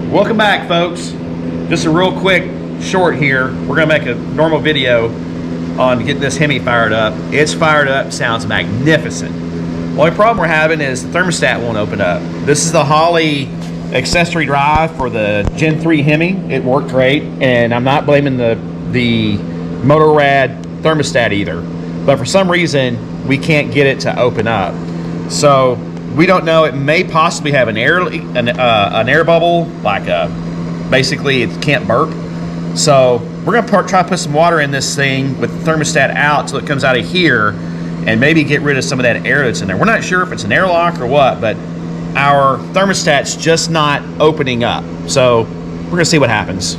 Welcome back, folks. Just a real quick short here. We're gonna make a normal video on getting this Hemi fired up. It's fired up, sounds magnificent. The only problem we're having is the thermostat won't open up. This is the Holley accessory drive for the Gen 3 Hemi. It worked great, and I'm not blaming the Motorrad thermostat either. But for some reason, we can't get it to open up. So we don't know. It may possibly have an air bubble, like basically it can't burp. So we're gonna try to put some water in this thing with the thermostat out so it comes out of here, and maybe get rid of some of that air that's in there. We're not sure if it's an airlock or what, but our thermostat's just not opening up. So we're gonna see what happens.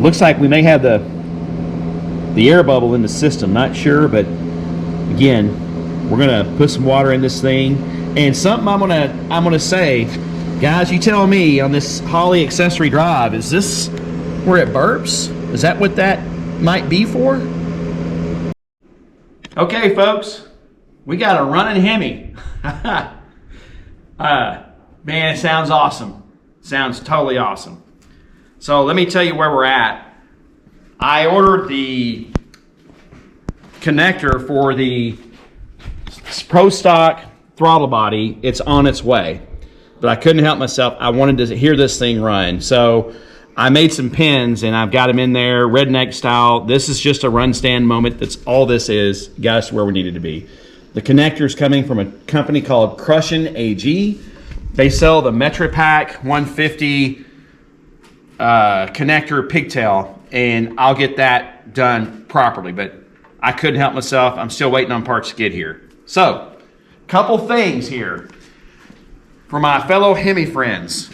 Looks like we may have the air bubble in the system, not sure, but again, we're gonna put some water in this thing. And something I'm gonna say, guys, you tell me on this Holley accessory drive, is this where it burps? Is that what that might be for? Okay, folks, we got a running Hemi. Man, it sounds awesome. Sounds totally awesome. So let me tell you where we're at. I ordered the connector for the Pro Stock throttle body. It's on its way, but I couldn't help myself. I wanted to hear this thing run. So I made some pins and I've got them in there, redneck style. This is just a run stand moment. That's all this is. Got us where we needed to be. The connector is coming from a company called Crushin AG. They sell the MetraPack 150 connector pigtail, and I'll get that done properly, but I couldn't help myself. I'm still waiting on parts to get here. So, couple things here for my fellow Hemi friends.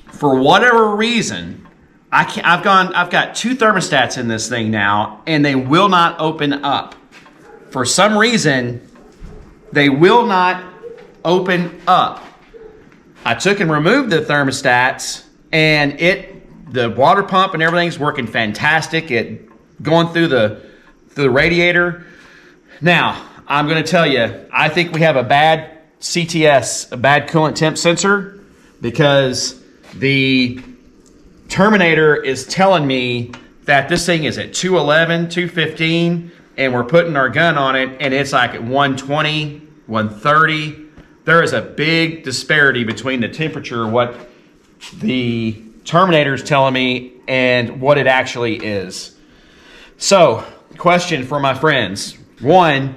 For whatever reason, I've got two thermostats in this thing now, and they will not open up. For some reason, they will not open up. I took and removed the thermostats, and the water pump and everything's working fantastic. It going through the radiator. Now, I'm going to tell you, I think we have a bad CTS, a bad coolant temp sensor, because the terminator is telling me that this thing is at 211, 215, and we're putting our gun on it, and it's like at 120, 130. There is a big disparity between the temperature, what the terminator is telling me, and what it actually is. So, question for my friends. One,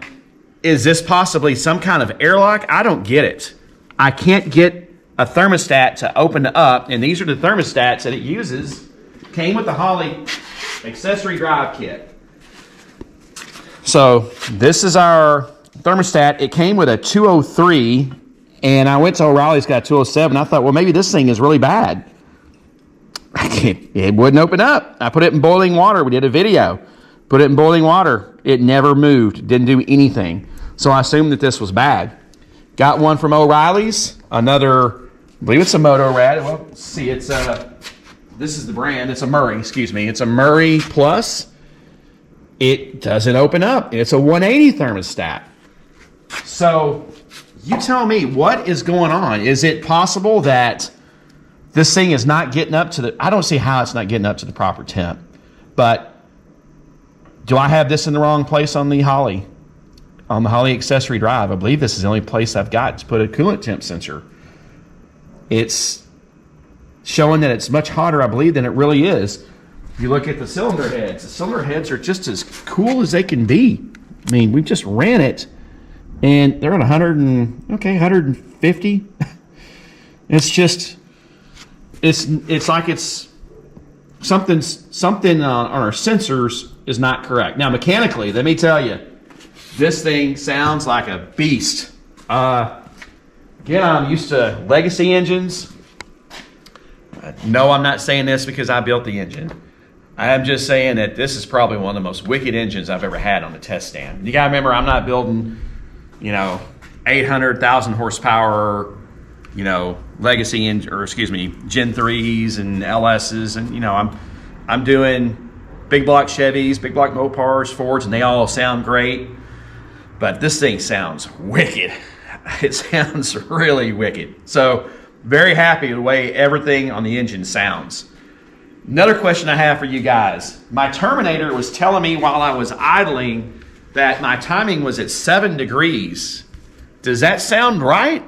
is this possibly some kind of airlock? I don't get it. I can't get a thermostat to open up, and these are the thermostats that it uses. Came with the Holley accessory drive kit. So, this is our thermostat. It came with a 203, and I went to O'Reilly's, got 207. I thought, well, maybe this thing is really bad. It wouldn't open up. I put it in boiling water. We did a video. Put it in boiling water. It never moved. Didn't do anything. So I assumed that this was bad. Got one from O'Reilly's. Another, I believe it's a Motorrad. Well, let's see, it's this is the brand. It's a Murray, excuse me. It's a Murray Plus. It doesn't open up. It's a 180 thermostat. So you tell me, what is going on? Is it possible that this thing is not getting up to the, I don't see how it's not getting up to the proper temp, but do I have this in the wrong place on the Holley accessory drive? I believe this is the only place I've got to put a coolant temp sensor. It's showing that it's much hotter, I believe, than it really is. If you look at the cylinder heads are just as cool as they can be. I mean, we've just ran it, and they're at 150. It's just, it's like it's something on our sensors is not correct. Now, mechanically, let me tell you, this thing sounds like a beast. Again, I'm used to legacy engines. No, I'm not saying this because I built the engine. I'm just saying that this is probably one of the most wicked engines I've ever had on the test stand. You gotta remember, I'm not building, 800,000 horsepower, legacy engine, or excuse me, Gen 3s and LSs, and I'm doing big block Chevys, big block Mopars, Fords, and they all sound great. But this thing sounds wicked. it sounds really wicked. So very happy with the way everything on the engine sounds. Another question I have for you guys. My Terminator was telling me while I was idling that my timing was at 7 degrees. Does that sound right?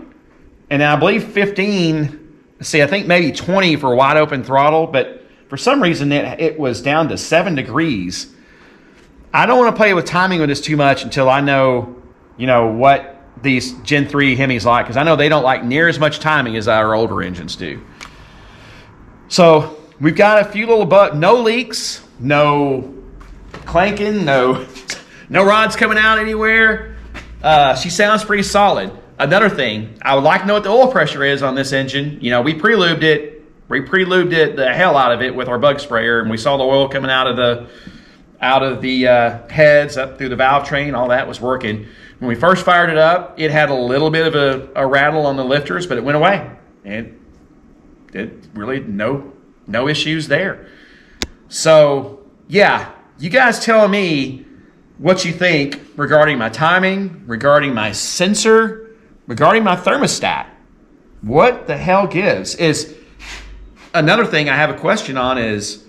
And I believe 15, see, I think maybe 20 for wide open throttle, but for some reason it was down to 7 degrees. I don't want to play with timing with this too much until I know, what these Gen 3 Hemis like, because I know they don't like near as much timing as our older engines do. So we've got a few little no leaks, no clanking, no rods coming out anywhere. She sounds pretty solid. Another thing, I would like to know what the oil pressure is on this engine. We pre-lubed it. We pre-lubed it the hell out of it with our bug sprayer, and we saw the oil coming out of the heads up through the valve train. All that was working. When we first fired it up, it had a little bit of a rattle on the lifters, but it went away. And it really no issues there. So yeah, you guys tell me what you think regarding my timing, regarding my sensor, regarding my thermostat. What the hell gives? Is another thing I have a question on is,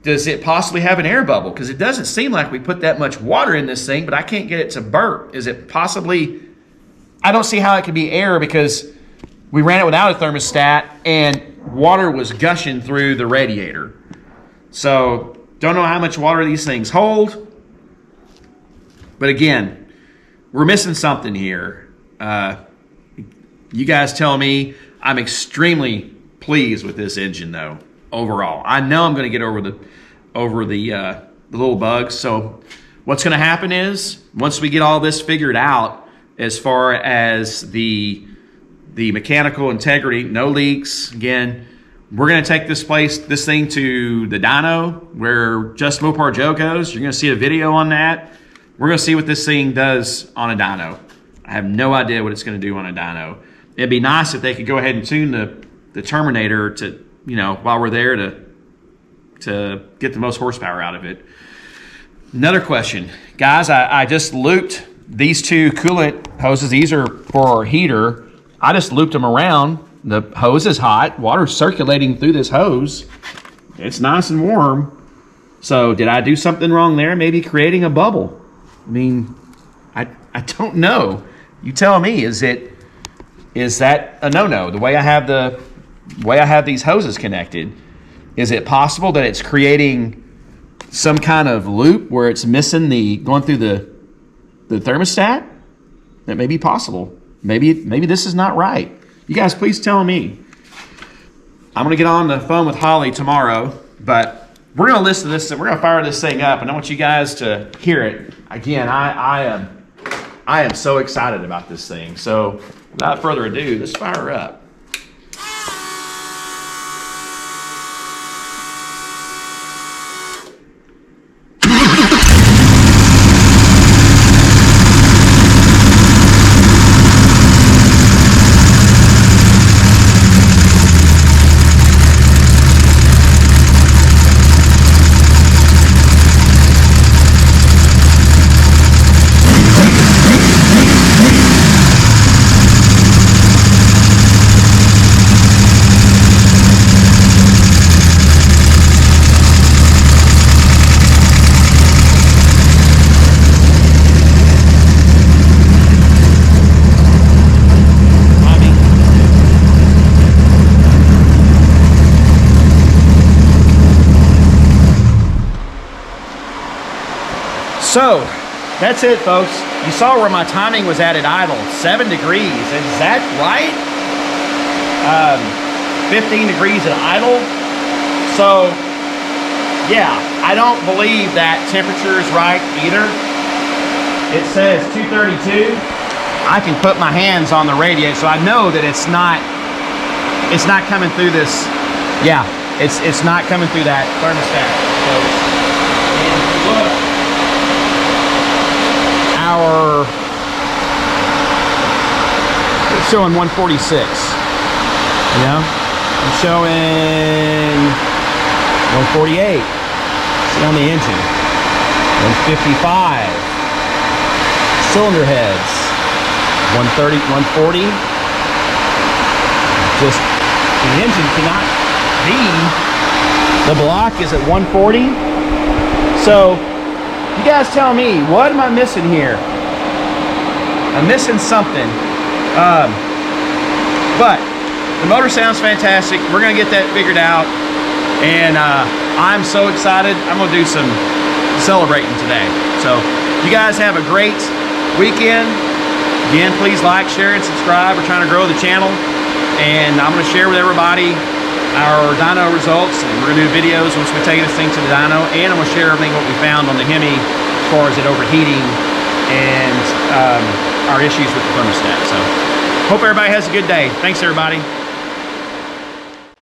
does it possibly have an air bubble? Because it doesn't seem like we put that much water in this thing, but I can't get it to burp. Is it possibly, I don't see how it could be air because we ran it without a thermostat and water was gushing through the radiator. So don't know how much water these things hold. But again, we're missing something here. You guys tell me. I'm extremely pleased with this engine, though. Overall, I know I'm going to get over the little bugs. So what's going to happen is once we get all this figured out, as far as the mechanical integrity, no leaks. Again, we're going to take this thing to the dyno where Just Mopar Joe goes. You're going to see a video on that. We're going to see what this thing does on a dyno. I have no idea what it's going to do on a dyno. It'd be nice if they could go ahead and tune the Terminator to, while we're there to get the most horsepower out of it. Another question. Guys, I just looped these two coolant hoses. These are for our heater. I just looped them around. The hose is hot. Water's circulating through this hose. It's nice and warm. So did I do something wrong there? Maybe creating a bubble. I mean, I don't know. You tell me. Is that a no-no? The way I have these hoses connected, is it possible that it's creating some kind of loop where it's missing going through the thermostat? That may be possible. Maybe this is not right. You guys, please tell me. I'm going to get on the phone with Holly tomorrow, but we're going to listen to this. We're going to fire this thing up, and I want you guys to hear it. Again, I am so excited about this thing. So without further ado, let's fire her up. So that's it, folks. You saw where my timing was at idle, 7 degrees. Is that right? 15 degrees at idle. So yeah, I don't believe that temperature is right either. It says 232. I can put my hands on the radiator, so I know that it's not coming through this. Yeah, it's not coming through that thermostat, folks. And look, it's showing 146. Yeah, I'm showing 148. See on the engine. 155. Cylinder heads. 130, 140. Just, the engine cannot be. The block is at 140. So, you guys tell me, what am I missing here? I'm missing something. But the motor sounds fantastic. We're gonna get that figured out. And I'm so excited. I'm gonna do some celebrating today. So you guys have a great weekend. Again, please like, share, and subscribe. We're trying to grow the channel. And I'm gonna share with everybody our dyno results. And we're gonna do videos once we take this thing to the dyno. And I'm gonna share everything what we found on the Hemi as far as it overheating and our issues with the thermostat. So hope everybody has a good day. Thanks, everybody.